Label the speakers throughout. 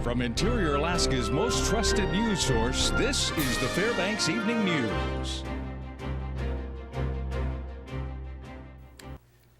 Speaker 1: From Interior Alaska's most trusted news source, this is the Fbx Evening News.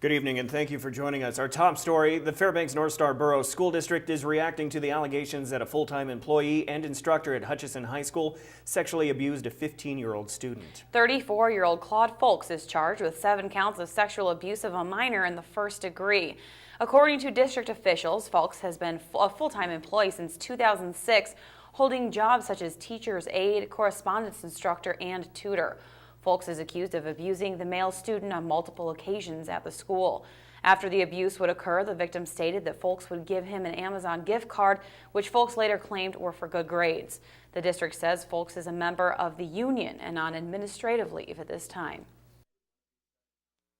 Speaker 2: Good evening and thank you for joining us. Our top story, the Fairbanks North Star Borough School District is reacting to the allegations that a full-time employee and instructor at Hutchison High School sexually abused a 15-year-old student.
Speaker 3: 34-year-old Claude Folks is charged with 7 counts of sexual abuse of a minor in the first degree. According to district officials, Folks has been a full-time employee since 2006, holding jobs such as teacher's aide, correspondence instructor, and tutor. Folks is accused of abusing the male student on multiple occasions at the school. After the abuse would occur, the victim stated that Folks would give him an Amazon gift card, which Folks later claimed were for good grades. The district says Folks is a member of the union and on administrative leave at this time.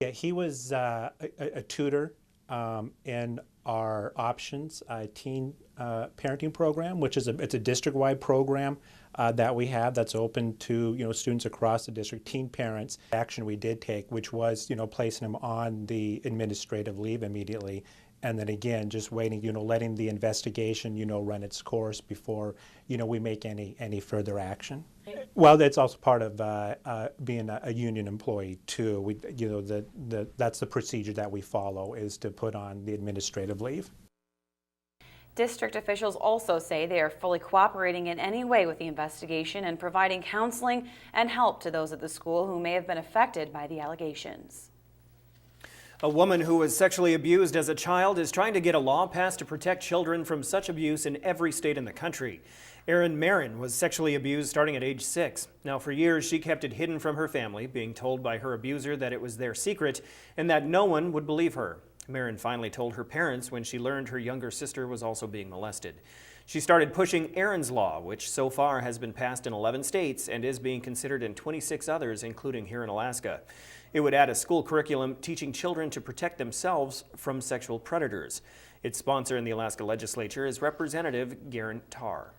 Speaker 4: Yeah, he was a tutor in our Options teen parenting program, which is it's a district-wide program that we have that's open to students across the district, teen parents. Action we did take, which was placing him on the administrative leave immediately, and then again just waiting, letting the investigation run its course before we make any further action. Well, that's also part of being a union employee too. We that's the procedure that we follow, is to put on the administrative leave.
Speaker 3: District officials also say they are fully cooperating in any way with the investigation and providing counseling and help to those at the school who may have been affected by the allegations.
Speaker 2: A woman who was sexually abused as a child is trying to get a law passed to protect children from such abuse in every state in the country. Erin Marin was sexually abused starting at age 6. Now, for years, she kept it hidden from her family, being told by her abuser that it was their secret and that no one would believe her. Marin finally told her parents when she learned her younger sister was also being molested. She started pushing Erin's Law, which so far has been passed in 11 states and is being considered in 26 others, including here in Alaska. It would add a school curriculum teaching children to protect themselves from sexual predators. Its sponsor in the Alaska legislature is Representative Garen Tarr.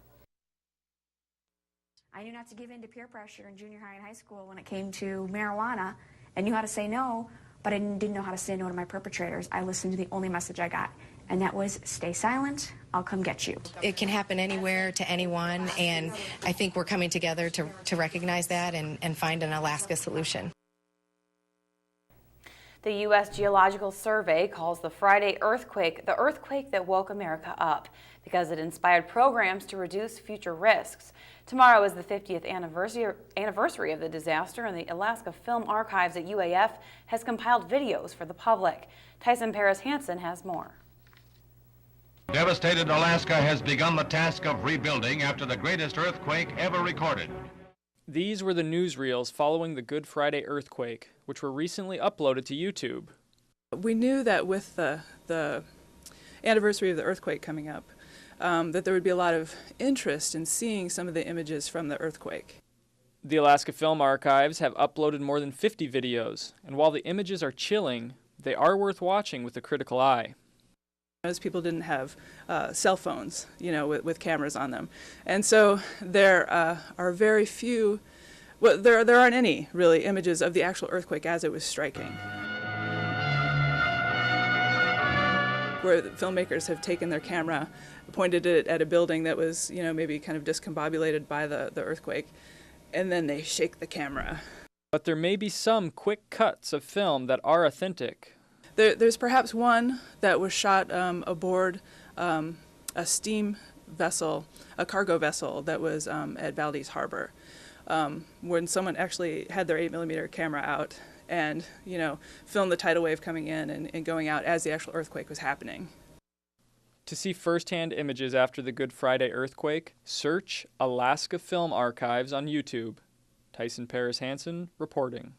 Speaker 5: I knew not to give in to peer pressure in junior high and high school when it came to marijuana. I knew how to say no, but I didn't know how to say no to my perpetrators. I listened to the only message I got, and that was, stay silent, I'll come get you.
Speaker 6: It can happen anywhere to anyone, and I think we're coming together to recognize that and find an Alaska solution.
Speaker 3: The U.S. Geological Survey calls the Friday earthquake the earthquake that woke America up because it inspired programs to reduce future risks. Tomorrow is the 50th anniversary of the disaster, and the Alaska Film Archives at UAF has compiled videos for the public. Tyson Paris-Hansen has more.
Speaker 7: Devastated Alaska has begun the task of rebuilding after the greatest earthquake ever recorded.
Speaker 8: These were the newsreels following the Good Friday earthquake, which were recently uploaded to YouTube.
Speaker 9: We knew that with the anniversary of the earthquake coming up, that there would be a lot of interest in seeing some of the images from the earthquake.
Speaker 8: The Alaska Film Archives have uploaded more than 50 videos, and while the images are chilling, they are worth watching with a critical eye.
Speaker 9: Most people didn't have cell phones, with cameras on them. And so there are very few, well, there aren't any, really, images of the actual earthquake as it was striking. Where the filmmakers have taken their camera, pointed it at a building that was, maybe kind of discombobulated by the earthquake, and then they shake the camera.
Speaker 8: But there may be some quick cuts of film that are authentic.
Speaker 9: There's perhaps one that was shot aboard a steam vessel, a cargo vessel that was at Valdez Harbor, when someone actually had their 8mm camera out and, filmed the tidal wave coming in and going out as the actual earthquake was happening.
Speaker 8: To see firsthand images after the Good Friday earthquake, search Alaska Film Archives on YouTube. Tyson Paris-Hansen reporting.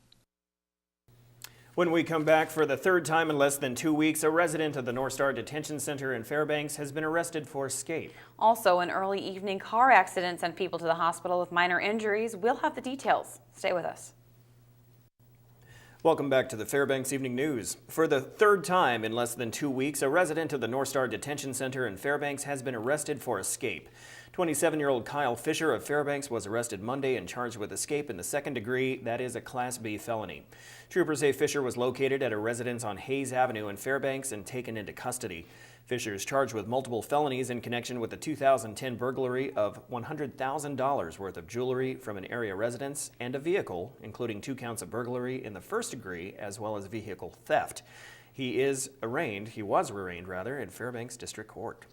Speaker 2: When we come back, for the third time in less than 2 weeks, a resident of the North Star Detention Center in Fairbanks has been arrested for escape.
Speaker 3: Also, an early evening car accident sent people to the hospital with minor injuries. We'll have the details. Stay with us.
Speaker 2: Welcome back to the Fbx Evening News. For the third time in less than 2 weeks, a resident of the North Star Detention Center in Fairbanks has been arrested for escape. 27-year-old Kyle Fisher of Fairbanks was arrested Monday and charged with escape in the second degree. That is a Class B felony. Troopers say Fisher was located at a residence on Hayes Avenue in Fairbanks and taken into custody. Fisher is charged with multiple felonies in connection with the 2010 burglary of $100,000 worth of jewelry from an area residence and a vehicle, including 2 counts of burglary in the first degree as well as vehicle theft. He was arraigned in Fairbanks District Court.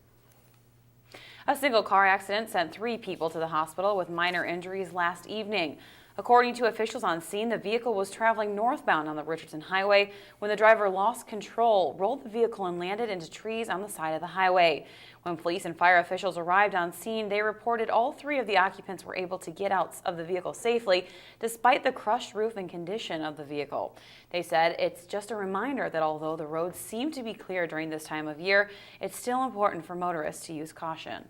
Speaker 3: A single car accident sent 3 people to the hospital with minor injuries last evening. According to officials on scene, the vehicle was traveling northbound on the Richardson Highway when the driver lost control, rolled the vehicle, and landed into trees on the side of the highway. When police and fire officials arrived on scene, they reported all 3 of the occupants were able to get out of the vehicle safely, despite the crushed roof and condition of the vehicle. They said it's just a reminder that although the roads seem to be clear during this time of year, it's still important for motorists to use caution.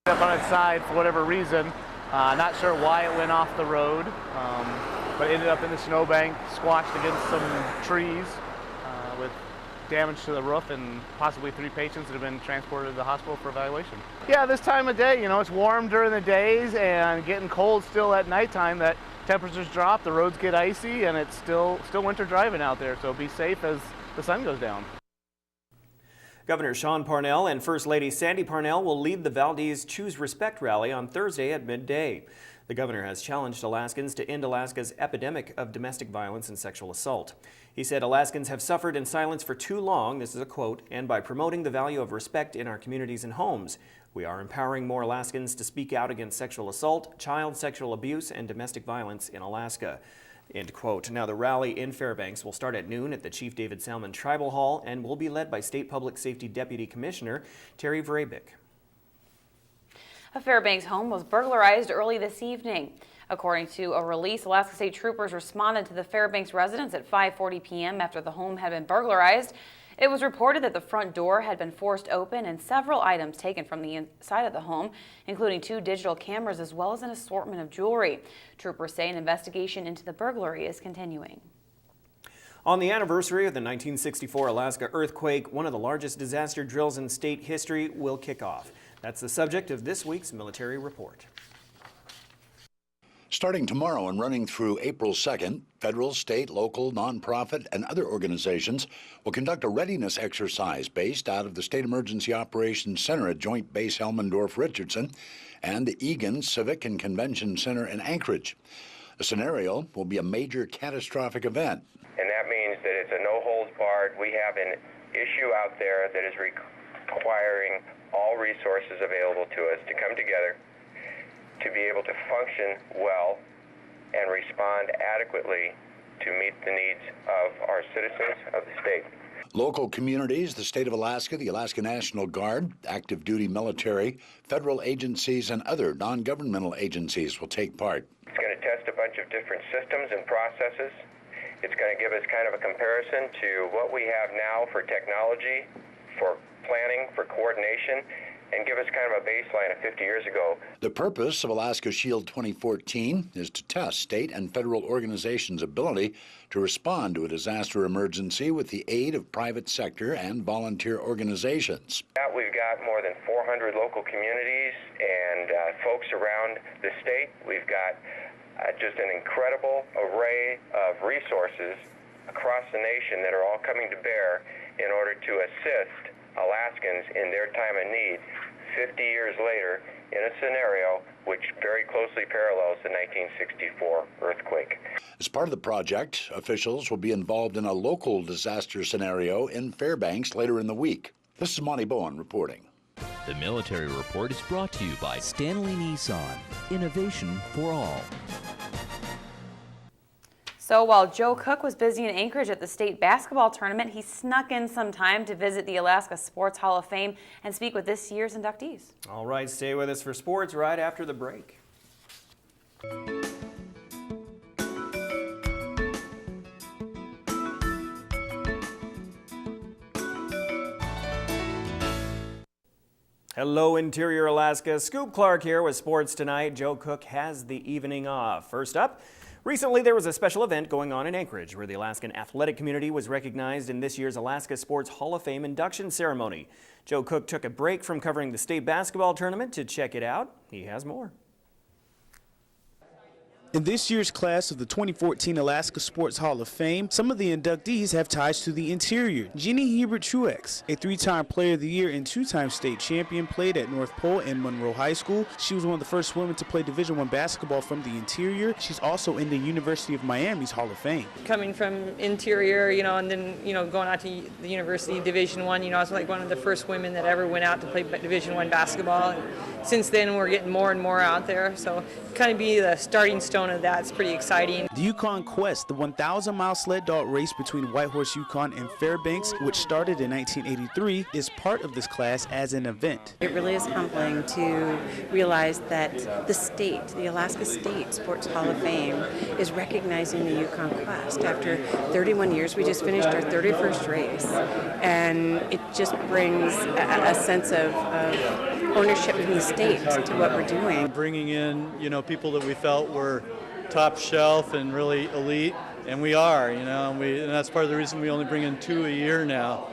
Speaker 10: Up on its side for whatever reason. Not sure why it went off the road, but it ended up in the snowbank, squashed against some trees with damage to the roof, and possibly 3 patients that have been transported to the hospital for evaluation. Yeah, this time of day, it's warm during the days and getting cold still at nighttime. That temperatures drop, the roads get icy, and it's still winter driving out there, so be safe as the sun goes down.
Speaker 2: Governor Sean Parnell and First Lady Sandy Parnell will lead the Valdez Choose Respect rally on Thursday at midday. The governor has challenged Alaskans to end Alaska's epidemic of domestic violence and sexual assault. He said Alaskans have suffered in silence for too long, this is a quote, and by promoting the value of respect in our communities and homes, we are empowering more Alaskans to speak out against sexual assault, child sexual abuse, and domestic violence in Alaska. End quote. Now, the rally in Fairbanks will start at noon at the Chief David Salmon Tribal Hall and will be led by State Public Safety Deputy Commissioner Terry Vrabik.
Speaker 3: A Fairbanks home was burglarized early this evening. According to a release, Alaska State Troopers responded to the Fairbanks residence at 5:40 p.m. after the home had been burglarized. It was reported that the front door had been forced open and several items taken from the inside of the home, including 2 digital cameras as well as an assortment of jewelry. Troopers say an investigation into the burglary is continuing.
Speaker 2: On the anniversary of the 1964 Alaska earthquake, one of the largest disaster drills in state history will kick off. That's the subject of this week's military report.
Speaker 11: Starting tomorrow and running through April 2nd, federal, state, local, nonprofit, and other organizations will conduct a readiness exercise based out of the State Emergency Operations Center at Joint Base Helmendorf-Richardson and the Egan Civic and Convention Center in Anchorage. The scenario will be a major catastrophic event.
Speaker 12: And that means that it's a no-holds-barred. We have an issue out there that is requiring all resources available to us to come together to be able to function well and respond adequately to meet the needs of our citizens of the state.
Speaker 11: Local communities, the state of Alaska, the Alaska National Guard, active duty military, federal agencies, and other non-governmental agencies will take part.
Speaker 12: It's going to test a bunch of different systems and processes. It's going to give us kind of a comparison to what we have now for technology, for planning, for coordination, and give us kind of a baseline of 50 years ago.
Speaker 11: The purpose of Alaska Shield 2014 is to test state and federal organizations' ability to respond to a disaster emergency with the aid of private sector and volunteer organizations.
Speaker 12: We've got more than 400 local communities and folks around the state. We've got just an incredible array of resources across the nation that are all coming to bear in order to assist Alaskans in their time of need 50 years later in a scenario which very closely parallels the 1964 earthquake.
Speaker 11: As part of the project, officials will be involved in a local disaster scenario in Fairbanks later in the week. This is Monty Bowen reporting.
Speaker 13: The Military Report is brought to you by Stanley Nissan. Innovation for all.
Speaker 3: So while Joe Cook was busy in Anchorage at the state basketball tournament, he snuck in some time to visit the Alaska Sports Hall of Fame and speak with this year's inductees.
Speaker 2: All right, stay with us for sports right after the break. Hello, Interior Alaska. Scoop Clark here with sports tonight. Joe Cook has the evening off. First up, recently there was a special event going on in Anchorage where the Alaskan athletic community was recognized in this year's Alaska Sports Hall of Fame induction ceremony. Joe Cook took a break from covering the state basketball tournament to check it out. He has more.
Speaker 14: In this year's class of the 2014 Alaska Sports Hall of Fame, some of the inductees have ties to the interior. Jeannie Hebert-Truex, a 3-time Player of the Year and 2-time state champion, played at North Pole and Monroe High School. She was one of the first women to play Division I basketball from the interior. She's also in the University of Miami's Hall of Fame.
Speaker 15: Coming from interior, and then, going out to the University Division I, I was like one of the first women that ever went out to play Division I basketball. And since then, we're getting more and more out there. So kind of be the starting stone of that. It's pretty exciting.
Speaker 14: The Yukon Quest, the 1,000-mile sled dog race between Whitehorse, Yukon and Fairbanks, which started in 1983, is part of this class as an event.
Speaker 16: It really is humbling to realize that the state, the Alaska State Sports Hall of Fame, is recognizing the Yukon Quest. After 31 years, we just finished our 31st race, and it just brings a sense of ownership from the state to what we're doing.
Speaker 17: Bringing in, people that we felt were top shelf and really elite, and we are, and that's part of the reason we only bring in 2 a year now,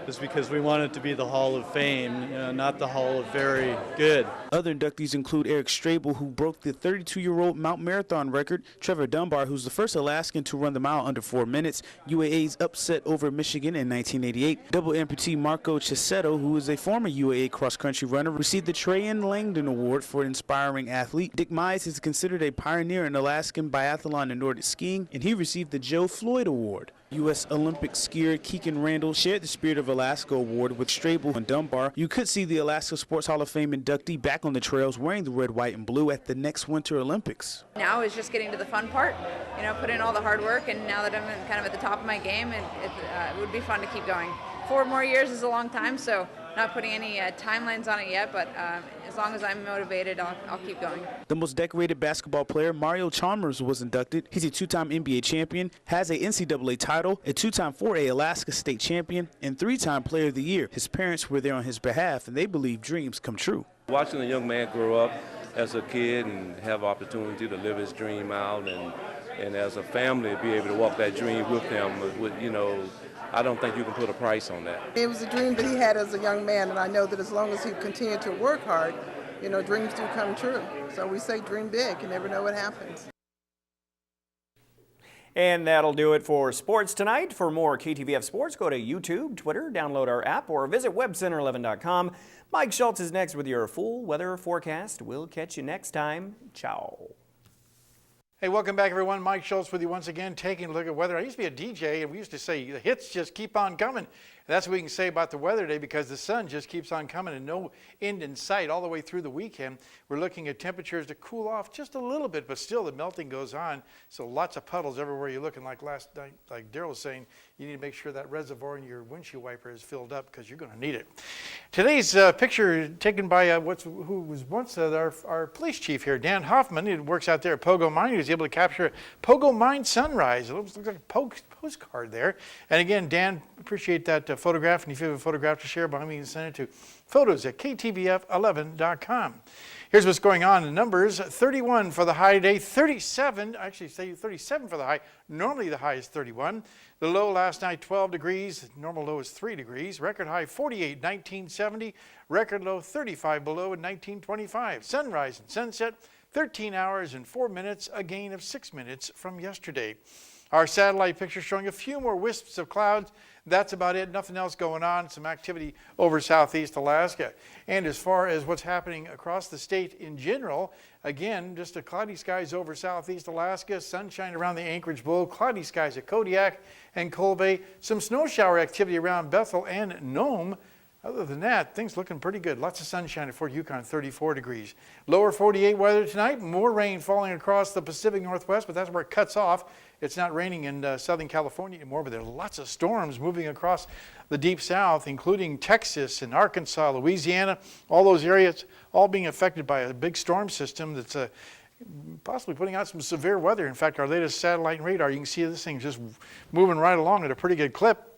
Speaker 17: is because we want it to be the Hall of Fame, not the Hall of Very Good.
Speaker 14: Other inductees include Eric Strabel, who broke the 32-year-old Mount Marathon record, Trevor Dunbar, who's the first Alaskan to run the mile under 4 minutes, UAA's upset over Michigan in 1988. Double amputee Marco Chisetto, who is a former UAA cross-country runner, received the Trayan Langdon Award for inspiring athlete. Dick Mize is considered a pioneer in Alaskan biathlon and Nordic skiing, and he received the Joe Floyd Award. U.S. Olympic skier Keegan Randall shared the Spirit of Alaska Award with Strabel and Dunbar. You could see the Alaska Sports Hall of Fame inductee back on the trails wearing the red, white, and blue at the next Winter Olympics.
Speaker 18: Now is just getting to the fun part, put in all the hard work, and now that I'm kind of at the top of my game, it would be fun to keep going. 4 more years is a long time, so not putting any timelines on it yet, but as long as I'm motivated, I'll keep going.
Speaker 14: The most decorated basketball player, Mario Chalmers, was inducted. He's a 2-time NBA champion, has a NCAA title, a 2-time 4A Alaska State champion, and 3-time Player of the Year. His parents were there on his behalf, and they believe dreams come true.
Speaker 19: Watching a young man grow up as a kid and have opportunity to live his dream out, and as a family be able to walk that dream with him, I don't think you can put a price on that.
Speaker 20: It was a dream that he had as a young man, and I know that as long as he continued to work hard, dreams do come true. So we say dream big. You never know what happens.
Speaker 2: And that'll do it for sports tonight. For more KTVF Sports, go to YouTube, Twitter, download our app, or visit webcenter11.com. Mike Schultz is next with your full weather forecast. We'll catch you next time. Ciao.
Speaker 21: Hey, welcome back, everyone. Mike Schultz with you once again, taking a look at weather. I used to be a DJ, and we used to say the hits just keep on coming. That's what we can say about the weather today, because the sun just keeps on coming and no end in sight all the way through the weekend. We're looking at temperatures to cool off just a little bit, but still the melting goes on. So lots of puddles everywhere you're looking. Like last night, like Daryl was saying, you need to make sure that reservoir in your windshield wiper is filled up, because you're going to need it. Today's picture taken by who was once our police chief here, Dan Hoffman. He works out there at Pogo Mine. He was able to capture Pogo Mine sunrise. It looks like a postcard there. And again, Dan, appreciate that photograph. And if you have a photograph to share, by all means, send it to photos@ktvf11.com. Here's what's going on in numbers. 31 for the high today, 37 for the high. Normally the high is 31. The low last night, 12 degrees. Normal low is 3 degrees. Record high, 48, 1970. Record low, 35 below in 1925. Sunrise and sunset, 13 hours and 4 minutes, a gain of 6 minutes from yesterday. Our satellite picture showing a few more wisps of clouds. That's about it. Nothing else going on. Some activity over southeast Alaska. And as far as what's happening across the state in general, again, just a cloudy skies over southeast Alaska, sunshine around the Anchorage Bowl, cloudy skies at Kodiak and Coal Bay, some snow shower activity around Bethel and Nome. Other than that, things looking pretty good. Lots of sunshine at Fort Yukon, 34 degrees. Lower 48 weather tonight. More rain falling across the Pacific Northwest, but that's where it cuts off. It's not raining in Southern California anymore, but there are lots of storms moving across the deep south, including Texas and Arkansas, Louisiana, all those areas, all being affected by a big storm system that's possibly putting out some severe weather. In fact, our latest satellite and radar, you can see this thing just moving right along at a pretty good clip.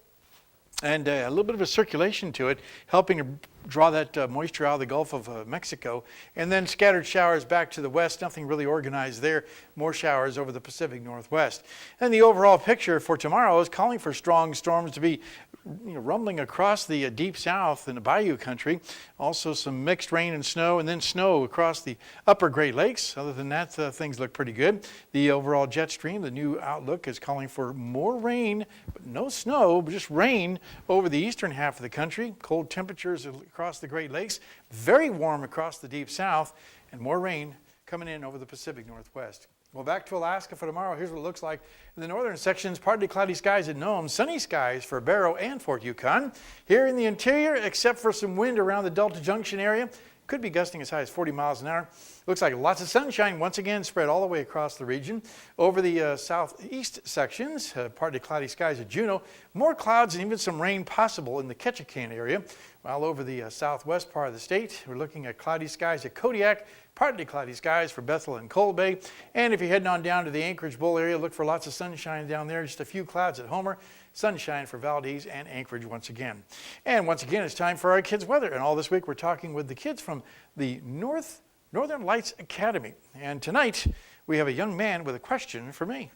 Speaker 21: and a little bit of a circulation to it, helping to draw that moisture out of the Gulf of Mexico, and then scattered showers back to the west. Nothing really organized there. More showers over the Pacific Northwest. And the overall picture for tomorrow is calling for strong storms to be rumbling across the deep south in the bayou country. Also some mixed rain and snow, and then snow across the upper Great Lakes. Other than that, things look pretty good. The overall jet stream, the new outlook, is calling for more rain, but no snow, but just rain over the eastern half of the country. Cold temperatures across the Great Lakes, very warm across the deep south, and more rain coming in over the Pacific Northwest. Well, back to Alaska for tomorrow. Here's what it looks like. In the northern sections, partly cloudy skies at Nome, sunny skies for Barrow and Fort Yukon. Here in the interior, except for some wind around the Delta Junction area, could be gusting as high as 40 miles an hour. Looks like lots of sunshine once again spread all the way across the region. Over the southeast sections, partly cloudy skies at Juneau, more clouds and even some rain possible in the Ketchikan area. While over the southwest part of the state, we're looking at cloudy skies at Kodiak, partly cloudy skies for Bethel and Cold Bay. And if you're heading on down to the Anchorage Bowl area, look for lots of sunshine down there, just a few clouds at Homer. Sunshine for Valdez and Anchorage once again. And once again, it's time for our kids' weather. And all this week, we're talking with the kids from the Northern Lights Academy. And tonight, we have a young man with a question for me.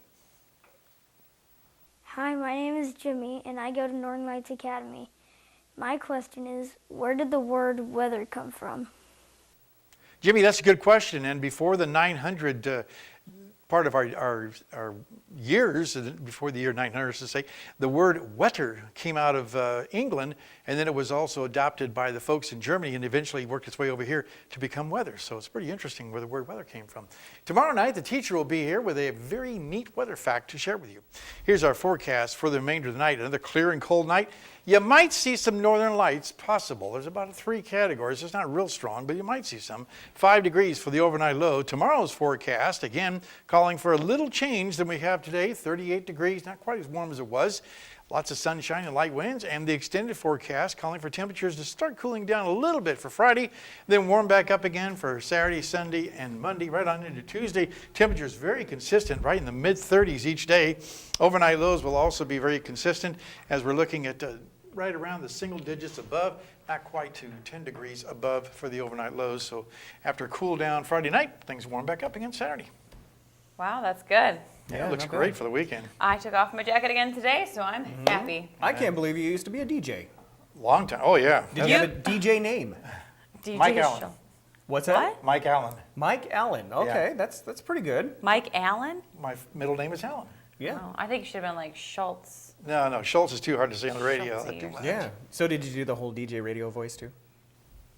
Speaker 1: Hi, my name is Jimmy, and I go to Northern Lights Academy. My question is, where did the word weather come from?
Speaker 21: Jimmy, that's a good question. And before the 900 part of our years, before the year 900 to say, the word wetter came out of England, and then it was also adopted by the folks in Germany and eventually worked its way over here to become weather. So it's pretty interesting where the word weather came from. Tomorrow night, the teacher will be here with a very neat weather fact to share with you. Here's our forecast for the remainder of the night. Another clear and cold night. You might see some northern lights possible. There's about 3 categories. It's not real strong, but you might see some. 5 degrees for the overnight low. Tomorrow's forecast, again, calling for a little change than we have today. 38 degrees, not quite as warm as it was. Lots of sunshine and light winds, and the extended forecast calling for temperatures to start cooling down a little bit for Friday, then warm back up again for Saturday, Sunday, and Monday, right on into Tuesday. Temperatures very consistent, right in the mid-30s each day. Overnight lows will also be very consistent as we're looking at right around the single digits above, not quite to 10 degrees above for the overnight lows. So after a cool down Friday night, things warm back up again Saturday.
Speaker 3: Wow, that's good.
Speaker 21: Yeah, it looks great for the weekend.
Speaker 3: I took off my jacket again today, so I'm happy.
Speaker 2: I can't believe you used to be a DJ.
Speaker 21: Long time. Oh, yeah.
Speaker 2: Did you have a DJ name?
Speaker 3: DJ
Speaker 21: Mike Allen.
Speaker 2: What's that?
Speaker 3: What?
Speaker 21: Mike Allen.
Speaker 2: Mike Allen. Okay,
Speaker 21: Yeah.
Speaker 2: that's pretty good.
Speaker 3: Mike Allen?
Speaker 21: My middle name is Allen.
Speaker 2: Yeah.
Speaker 3: Oh, I think you should have been like Schultz.
Speaker 21: No, Schultz is too hard to say on the radio.
Speaker 3: Schultzy or
Speaker 2: Yeah. So did you do the whole DJ radio voice too?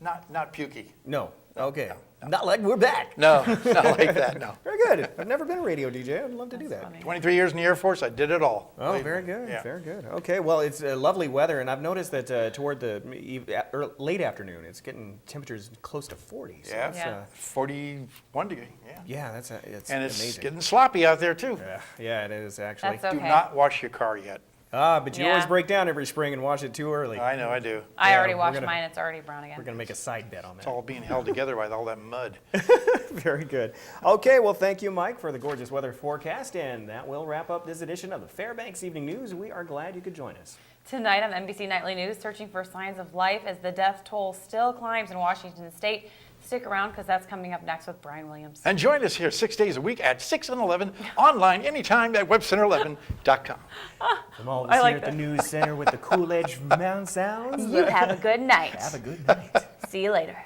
Speaker 21: Not pukey.
Speaker 2: No. Okay. Not like we're back.
Speaker 21: No, not like that, no.
Speaker 2: Very good. I've never been a radio DJ. I'd love to do that.
Speaker 3: Funny.
Speaker 21: 23 years in the Air Force, I did it all.
Speaker 2: Oh,
Speaker 21: Believe
Speaker 2: very
Speaker 21: me.
Speaker 2: good.
Speaker 21: Yeah.
Speaker 2: Very good. Okay, well, it's lovely weather, and I've noticed that toward the late afternoon, it's getting temperatures close to 40. So
Speaker 21: Yeah,
Speaker 2: that's,
Speaker 21: 41 degree, yeah.
Speaker 2: yeah, it's
Speaker 21: And it's
Speaker 2: amazing.
Speaker 21: getting sloppy out there, too.
Speaker 2: Yeah, it is actually.
Speaker 3: That's
Speaker 21: Do
Speaker 3: okay.
Speaker 21: not wash your car yet.
Speaker 2: But you always
Speaker 3: Yeah.
Speaker 2: break down every spring and wash it too early.
Speaker 21: I know, I do.
Speaker 3: I
Speaker 2: Yeah,
Speaker 3: already
Speaker 2: we're
Speaker 3: washed
Speaker 2: gonna-
Speaker 3: mine. It's already brown again.
Speaker 2: We're going to make a side bet on
Speaker 21: It's
Speaker 2: that.
Speaker 21: all being held together by all that mud.
Speaker 2: Very good. Okay, well, thank you, Mike, for the gorgeous weather forecast, and that will wrap up this edition of the Fbx Evening News. We are glad you could join us.
Speaker 3: Tonight on NBC Nightly News, searching for signs of life as the death toll still climbs in Washington State. Stick around because that's coming up next with Brian Williams.
Speaker 21: And join us here 6 days a week at 6 and 11, online anytime at webcenter11.com.
Speaker 2: From all of
Speaker 3: I
Speaker 2: us
Speaker 3: like
Speaker 2: here at the
Speaker 3: that.
Speaker 2: News Center with the Coolidge Mound Sounds.
Speaker 3: You have a good night.
Speaker 2: Have a good night.
Speaker 3: See you later.